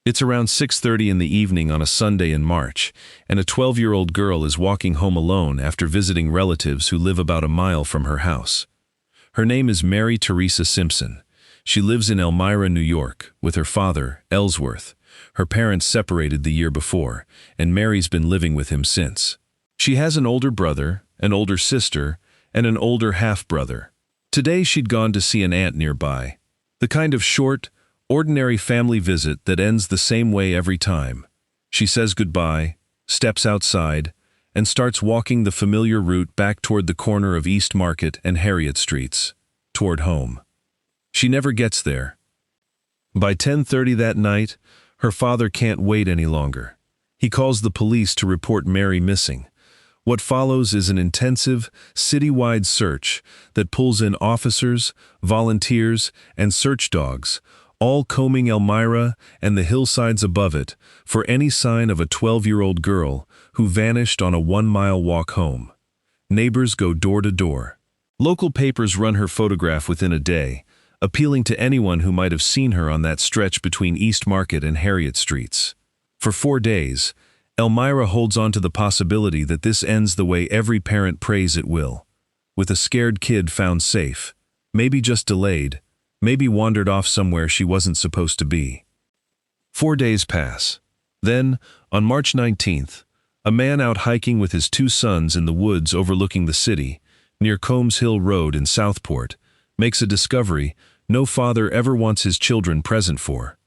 It's around 6:30 in the evening on a Sunday in March, and a 12-year-old girl is walking home alone after visiting relatives who live about a mile from her house. Her name is Mary Theresa Simpson. She lives in Elmira, New York, with her father, Ellsworth. Her parents separated the year before, and Mary's been living with him since. She has an older brother, an older sister, and an older half-brother. Today she'd gone to see an aunt nearby. The kind of short, ordinary family visit that ends the same way every time. She says goodbye, steps outside, and starts walking the familiar route back toward the corner of East Market and Harriet Streets, toward home. She never gets there. By 10:30 that night, her father can't wait any longer. He calls the police to report Mary missing. What follows is an intensive, citywide search that pulls in officers, volunteers, and search dogs, all combing Elmira and the hillsides above it for any sign of a 12-year-old girl who vanished on a 1-mile walk home. Neighbors go door to door. Local papers run her photograph within a day, appealing to anyone who might have seen her on that stretch between East Market and Harriet Streets. For 4 days, Elmira holds on to the possibility that this ends the way every parent prays it will, with a scared kid found safe, maybe just delayed, maybe wandered off somewhere she wasn't supposed to be. 4 days pass. Then, on March 19th, a man out hiking with his 2 sons in the woods overlooking the city, near Combs Hill Road in Southport, makes a discovery no father ever wants his children present for.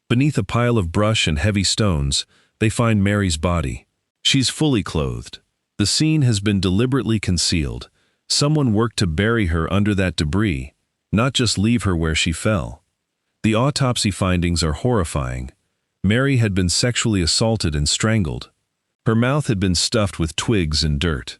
Beneath a pile of brush and heavy stones, they find Mary's body. She's fully clothed. The scene has been deliberately concealed. Someone worked to bury her under that debris, not just leave her where she fell. The autopsy findings are horrifying. Mary had been sexually assaulted and strangled. Her mouth had been stuffed with twigs and dirt.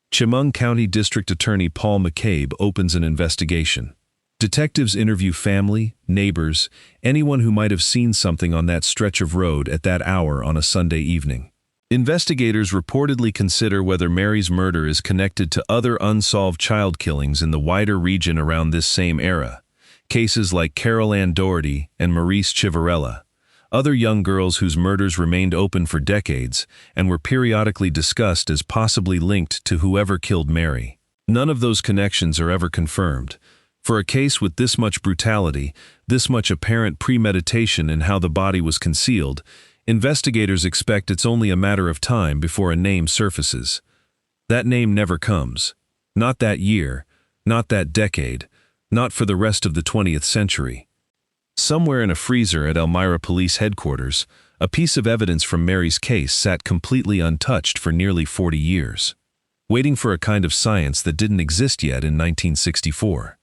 Chemung County District Attorney Paul McCabe opens an investigation. Detectives interview family, neighbors, anyone who might have seen something on that stretch of road at that hour on a Sunday evening. Investigators reportedly consider whether Mary's murder is connected to other unsolved child killings in the wider region around this same era. Cases like Carol Ann Doherty and Maurice Chivarella, other young girls whose murders remained open for decades and were periodically discussed as possibly linked to whoever killed Mary. None of those connections are ever confirmed. For a case with this much brutality, this much apparent premeditation in how the body was concealed, investigators expect it's only a matter of time before a name surfaces. That name never comes. Not that year, not that decade, not for the rest of the 20th century. Somewhere in a freezer at Elmira Police Headquarters, a piece of evidence from Mary's case sat completely untouched for nearly 40 years, waiting for a kind of science that didn't exist yet in 1964.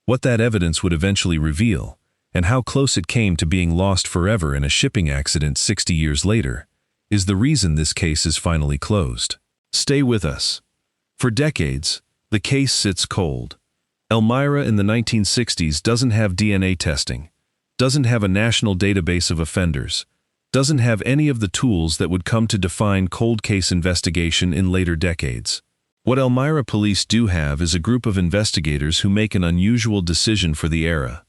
What that evidence would eventually reveal, and how close it came to being lost forever in a shipping accident 60 years later, is the reason this case is finally closed. Stay with us. For decades, the case sits cold. Elmira in the 1960s doesn't have DNA testing, doesn't have a national database of offenders, doesn't have any of the tools that would come to define cold case investigation in later decades. What Elmira police do have is a group of investigators who make an unusual decision for the era.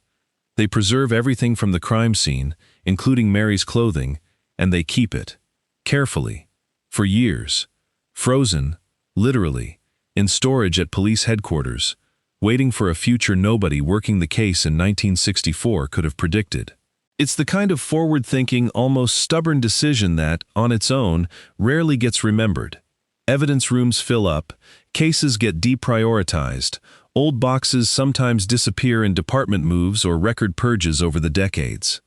They preserve everything from the crime scene, including Mary's clothing, and they keep it, carefully, for years, frozen, literally, in storage at police headquarters, waiting for a future nobody working the case in 1964 could have predicted. It's the kind of forward-thinking, almost stubborn decision that, on its own, rarely gets remembered. Evidence rooms fill up, cases get deprioritized, old boxes sometimes disappear in department moves or record purges over the decades.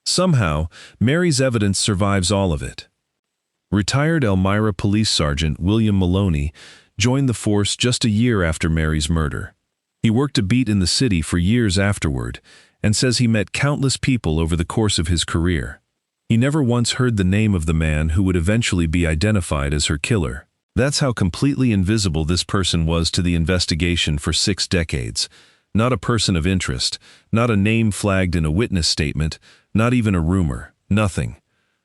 Somehow, Mary's evidence survives all of it. Retired Elmira Police Sergeant William Maloney joined the force just a year after Mary's murder. He worked a beat in the city for years afterward and says he met countless people over the course of his career. He never once heard the name of the man who would eventually be identified as her killer. That's how completely invisible this person was to the investigation for 6 decades. Not a person of interest, not a name flagged in a witness statement, not even a rumor, nothing.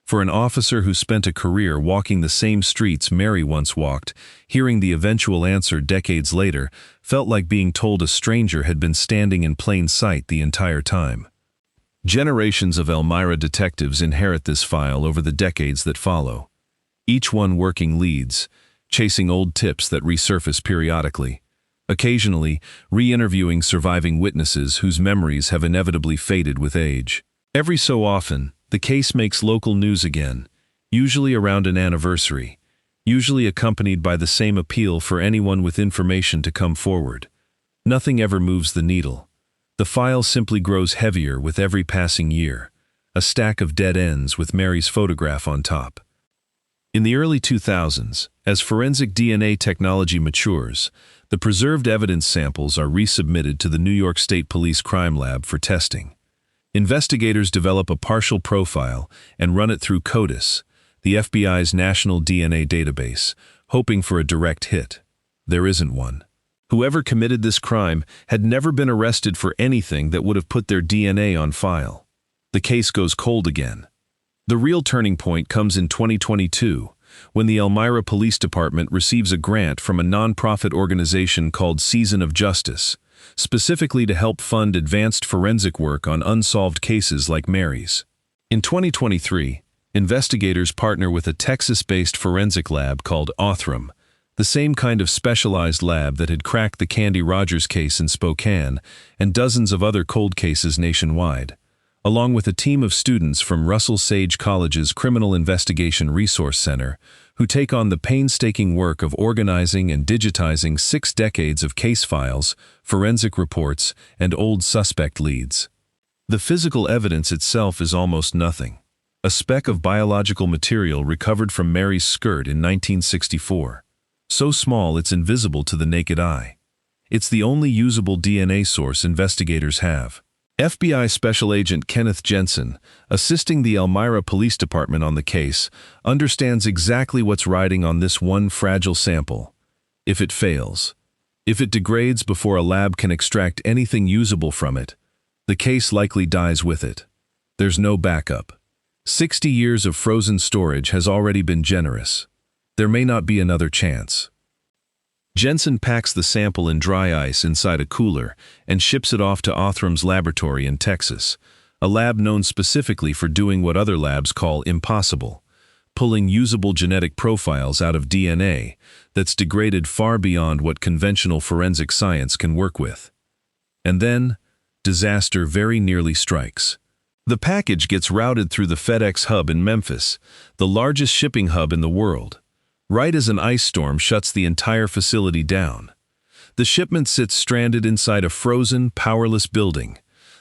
For an officer who spent a career walking the same streets Mary once walked, hearing the eventual answer decades later felt like being told a stranger had been standing in plain sight the entire time. Generations of Elmira detectives inherit this file over the decades that follow, each one working leads, chasing old tips that resurface periodically, occasionally re-interviewing surviving witnesses whose memories have inevitably faded with age. Every so often, the case makes local news again, usually around an anniversary, usually accompanied by the same appeal for anyone with information to come forward. Nothing ever moves the needle. The file simply grows heavier with every passing year, a stack of dead ends with Mary's photograph on top. In the early 2000s, as forensic DNA technology matures, the preserved evidence samples are resubmitted to the New York State Police Crime Lab for testing. Investigators develop a partial profile and run it through CODIS, the FBI's national DNA database, hoping for a direct hit. There isn't one. Whoever committed this crime had never been arrested for anything that would have put their DNA on file. The case goes cold again. The real turning point comes in 2022, when the Elmira Police Department receives a grant from a nonprofit organization called Season of Justice, specifically to help fund advanced forensic work on unsolved cases like Mary's. In 2023, investigators partner with a Texas-based forensic lab called Othram, the same kind of specialized lab that had cracked the Candy Rogers case in Spokane and dozens of other cold cases nationwide, along with a team of students from Russell Sage College's Criminal Investigation Resource Center, who take on the painstaking work of organizing and digitizing 6 decades of case files, forensic reports, and old suspect leads. The physical evidence itself is almost nothing. A speck of biological material recovered from Mary's skirt in 1964. So small it's invisible to the naked eye. It's the only usable DNA source investigators have. FBI Special Agent Kenneth Jensen, assisting the Elmira Police Department on the case, understands exactly what's riding on this one fragile sample. If it fails, if it degrades before a lab can extract anything usable from it, the case likely dies with it. There's no backup. 60 years of frozen storage has already been generous. There may not be another chance. Jensen packs the sample in dry ice inside a cooler and ships it off to Othram's laboratory in Texas, a lab known specifically for doing what other labs call impossible, pulling usable genetic profiles out of DNA that's degraded far beyond what conventional forensic science can work with. And then, disaster very nearly strikes. The package gets routed through the FedEx hub in Memphis, the largest shipping hub in the world, right as an ice storm shuts the entire facility down. The shipment sits stranded inside a frozen, powerless building,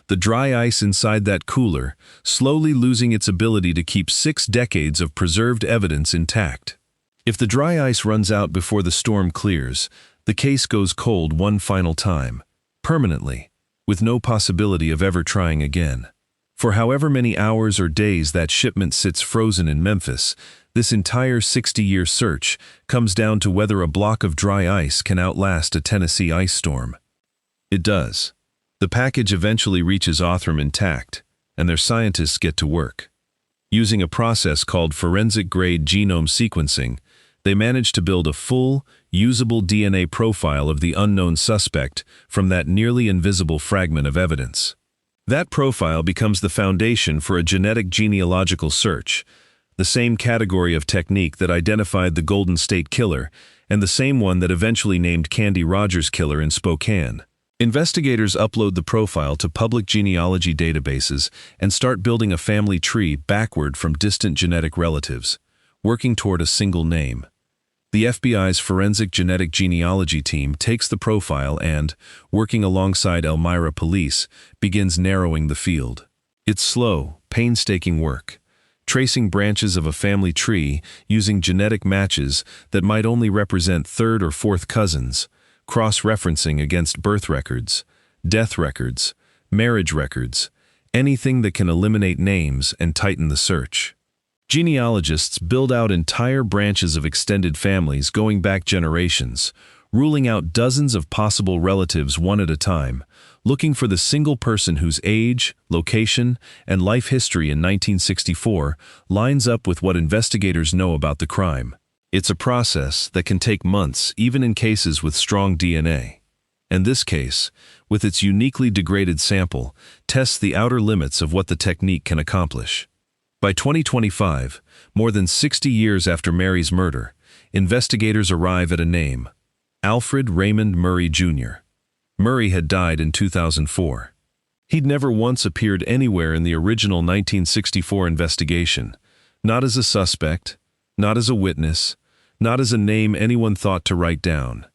the dry ice inside that cooler slowly losing its ability to keep 6 decades of preserved evidence intact. If the dry ice runs out before the storm clears, the case goes cold one final time, permanently, with no possibility of ever trying again. For however many hours or days that shipment sits frozen in Memphis, this entire 60-year search comes down to whether a block of dry ice can outlast a Tennessee ice storm. It does. The package eventually reaches Othram intact, and their scientists get to work. Using a process called forensic-grade genome sequencing, they manage to build a full, usable DNA profile of the unknown suspect from that nearly invisible fragment of evidence. That profile becomes the foundation for a genetic genealogical search, the same category of technique that identified the Golden State Killer and the same one that eventually named Candy Rogers Killer in Spokane. Investigators upload the profile to public genealogy databases and start building a family tree backward from distant genetic relatives, working toward a single name. The FBI's forensic genetic genealogy team takes the profile and, working alongside Elmira police, begins narrowing the field. It's slow, painstaking work, tracing branches of a family tree using genetic matches that might only represent 3rd or 4th cousins, cross-referencing against birth records, death records, marriage records, anything that can eliminate names and tighten the search. Genealogists build out entire branches of extended families going back generations, ruling out dozens of possible relatives one at a time, looking for the single person whose age, location, and life history in 1964 lines up with what investigators know about the crime. It's a process that can take months, even in cases with strong DNA. And this case, with its uniquely degraded sample, tests the outer limits of what the technique can accomplish. By 2025, more than 60 years after Mary's murder, investigators arrive at a name: Alfred Raymond Murray, Jr. Murray had died in 2004. He'd never once appeared anywhere in the original 1964 investigation, not as a suspect, not as a witness, not as a name anyone thought to write down.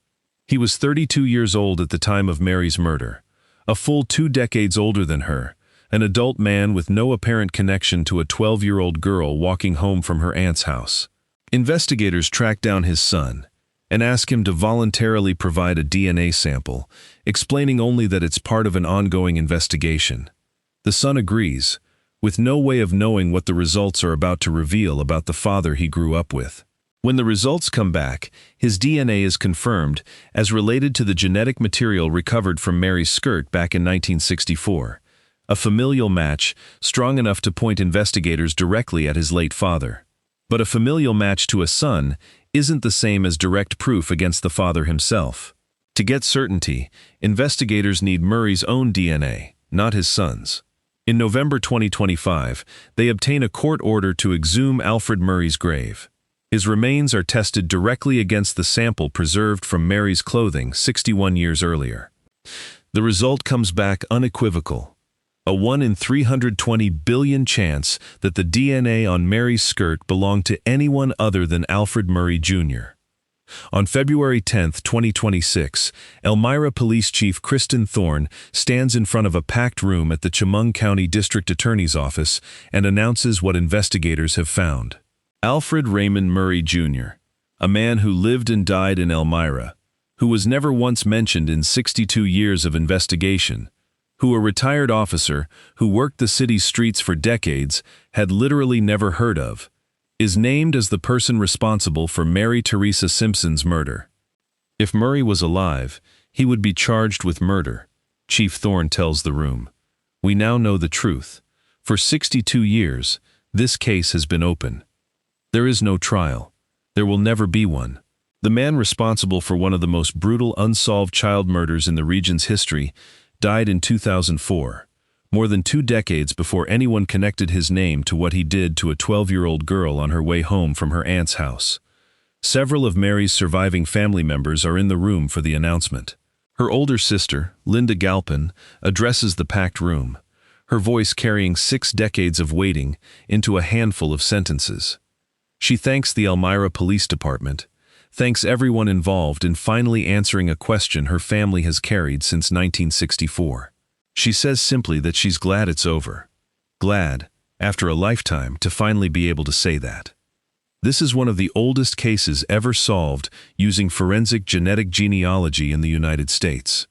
He was 32 years old at the time of Mary's murder, a full 2 decades older than her, an adult man with no apparent connection to a 12-year-old girl walking home from her aunt's house. Investigators track down his son and ask him to voluntarily provide a DNA sample, explaining only that it's part of an ongoing investigation. The son agrees, with no way of knowing what the results are about to reveal about the father he grew up with. When the results come back, his DNA is confirmed as related to the genetic material recovered from Mary's skirt back in 1964, a familial match strong enough to point investigators directly at his late father. But a familial match to a son isn't the same as direct proof against the father himself. To get certainty, investigators need Murray's own DNA, not his son's. In November 2025, they obtain a court order to exhume Alfred Murray's grave. His remains are tested directly against the sample preserved from Mary's clothing 61 years earlier. The result comes back unequivocal: a 1 in 320 billion chance that the DNA on Mary's skirt belonged to anyone other than Alfred Murray, Jr. On February 10, 2026, Elmira Police Chief Kristen Thorne stands in front of a packed room at the Chemung County District Attorney's Office and announces what investigators have found. Alfred Raymond Murray, Jr., a man who lived and died in Elmira, who was never once mentioned in 62 years of investigation, who a retired officer who worked the city's streets for decades had literally never heard of, is named as the person responsible for Mary Theresa Simpson's murder. If Murray was alive, he would be charged with murder, Chief Thorne tells the room. We now know the truth. For 62 years, this case has been open. There is no trial. There will never be one. The man responsible for one of the most brutal unsolved child murders in the region's history died in 2004, more than 2 decades before anyone connected his name to what he did to a 12-year-old girl on her way home from her aunt's house. Several of Mary's surviving family members are in the room for the announcement. Her older sister, Linda Galpin, addresses the packed room, her voice carrying 6 decades of waiting into a handful of sentences. She thanks the Elmira Police Department, thanks everyone involved in finally answering a question her family has carried since 1964. She says simply that she's glad it's over. Glad, after a lifetime, to finally be able to say that. This is one of the oldest cases ever solved using forensic genetic genealogy in the United States.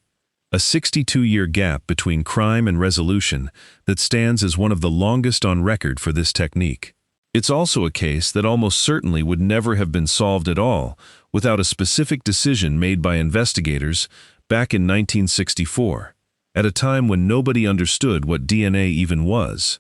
A 62-year gap between crime and resolution that stands as one of the longest on record for this technique. It's also a case that almost certainly would never have been solved at all without a specific decision made by investigators back in 1964, at a time when nobody understood what DNA even was.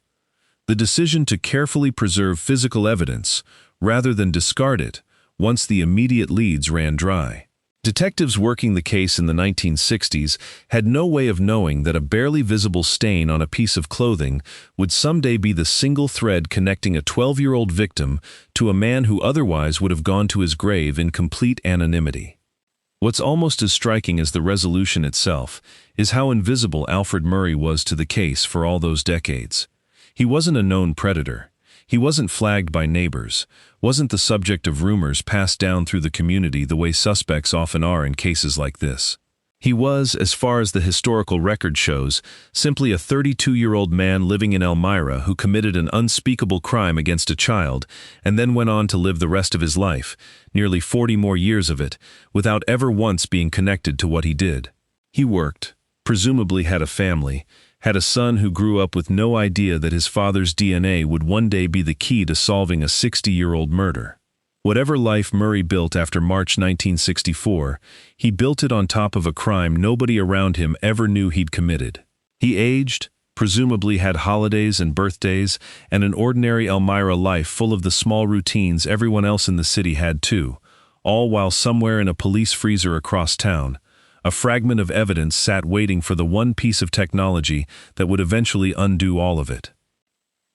The decision to carefully preserve physical evidence rather than discard it once the immediate leads ran dry. Detectives working the case in the 1960s had no way of knowing that a barely visible stain on a piece of clothing would someday be the single thread connecting a 12-year-old victim to a man who otherwise would have gone to his grave in complete anonymity. What's almost as striking as the resolution itself is how invisible Alfred Murray was to the case for all those decades. He wasn't a known predator. He wasn't flagged by neighbors, wasn't the subject of rumors passed down through the community the way suspects often are in cases like this. He was, as far as the historical record shows, simply a 32-year-old man living in Elmira who committed an unspeakable crime against a child and then went on to live the rest of his life, nearly 40 more years of it, without ever once being connected to what he did. He worked, presumably had a family, had a son who grew up with no idea that his father's DNA would one day be the key to solving a 60-year-old murder. Whatever life Murray built after March 1964, he built it on top of a crime nobody around him ever knew he'd committed. He aged, presumably had holidays and birthdays, and an ordinary Elmira life full of the small routines everyone else in the city had too, all while somewhere in a police freezer across town, A fragment of evidence sat waiting for the one piece of technology that would eventually undo all of it.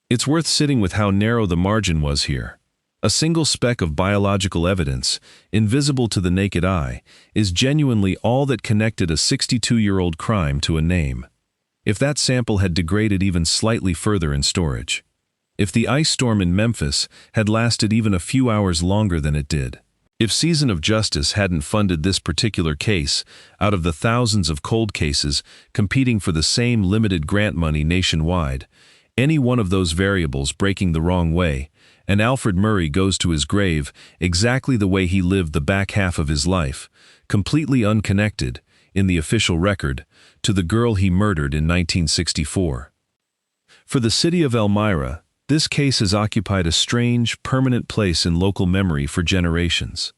It's worth sitting with how narrow the margin was here. A single speck of biological evidence, invisible to the naked eye, is genuinely all that connected a 62-year-old crime to a name. If that sample had degraded even slightly further in storage, if the ice storm in Memphis had lasted even a few hours longer than it did, if Season of Justice hadn't funded this particular case out of the thousands of cold cases competing for the same limited grant money nationwide, any one of those variables breaking the wrong way, and Alfred Murray goes to his grave exactly the way he lived the back half of his life, completely unconnected, in the official record, to the girl he murdered in 1964. For the city of Elmira, this case has occupied a strange, permanent place in local memory for generations.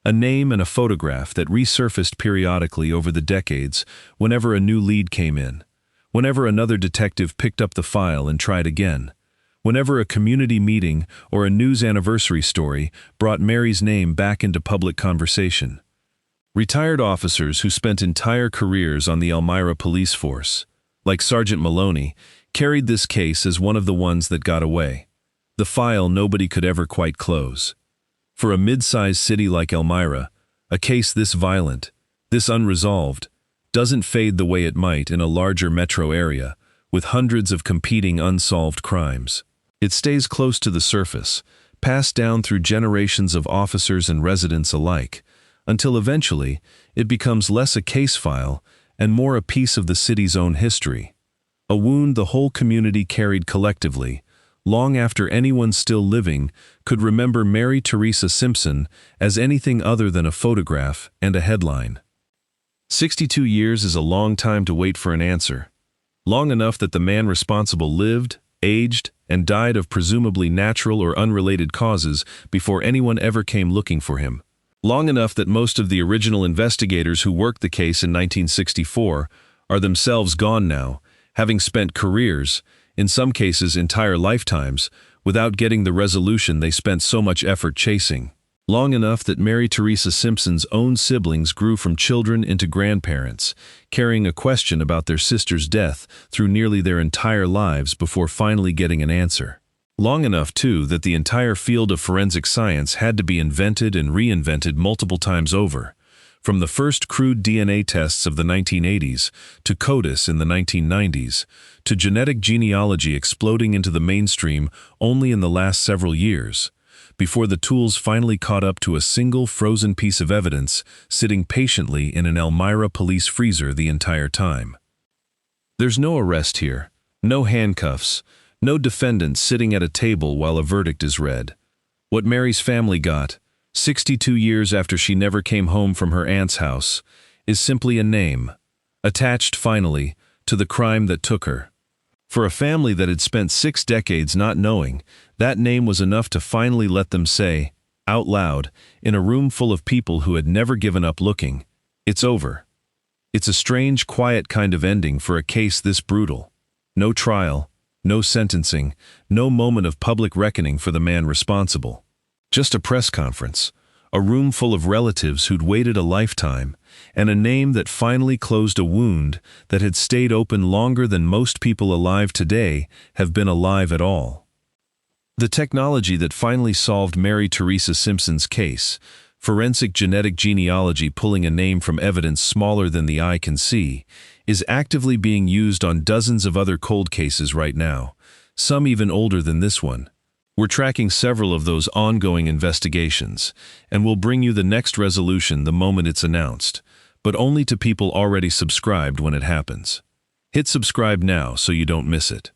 A name and a photograph that resurfaced periodically over the decades whenever a new lead came in, whenever another detective picked up the file and tried again, whenever a community meeting or a news anniversary story brought Mary's name back into public conversation. Retired officers who spent entire careers on the Elmira police force, like Sergeant Maloney, carried this case as one of the ones that got away, the file nobody could ever quite close. For a mid-sized city like Elmira, a case this violent, this unresolved, doesn't fade the way it might in a larger metro area, with hundreds of competing unsolved crimes. It stays close to the surface, passed down through generations of officers and residents alike, until eventually it becomes less a case file and more a piece of the city's own history. A wound the whole community carried collectively, long after anyone still living could remember Mary Theresa Simpson as anything other than a photograph and a headline. 62 years is a long time to wait for an answer. Long enough that the man responsible lived, aged, and died of presumably natural or unrelated causes before anyone ever came looking for him. Long enough that most of the original investigators who worked the case in 1964 are themselves gone now, having spent careers, in some cases entire lifetimes, without getting the resolution they spent so much effort chasing. Long enough that Mary Theresa Simpson's own siblings grew from children into grandparents, carrying a question about their sister's death through nearly their entire lives before finally getting an answer. Long enough, too, that the entire field of forensic science had to be invented and reinvented multiple times over, from the first crude DNA tests of the 1980s, to CODIS in the 1990s, to genetic genealogy exploding into the mainstream only in the last several years, before the tools finally caught up to a single frozen piece of evidence sitting patiently in an Elmira police freezer the entire time. There's no arrest here, no handcuffs, no defendant sitting at a table while a verdict is read. What Mary's family got, 62 years after she never came home from her aunt's house, is simply a name, attached finally to the crime that took her. For a family that had spent 6 decades not knowing, that name was enough to finally let them say, out loud, in a room full of people who had never given up looking, "It's over." It's a strange, quiet kind of ending for a case this brutal. No trial, no sentencing, no moment of public reckoning for the man responsible. Just a press conference, a room full of relatives who'd waited a lifetime, and a name that finally closed a wound that had stayed open longer than most people alive today have been alive at all. The technology that finally solved Mary Theresa Simpson's case, forensic genetic genealogy pulling a name from evidence smaller than the eye can see, is actively being used on dozens of other cold cases right now, some even older than this one. We're tracking several of those ongoing investigations, and we'll bring you the next resolution the moment it's announced, but only to people already subscribed when it happens. Hit subscribe now so you don't miss it.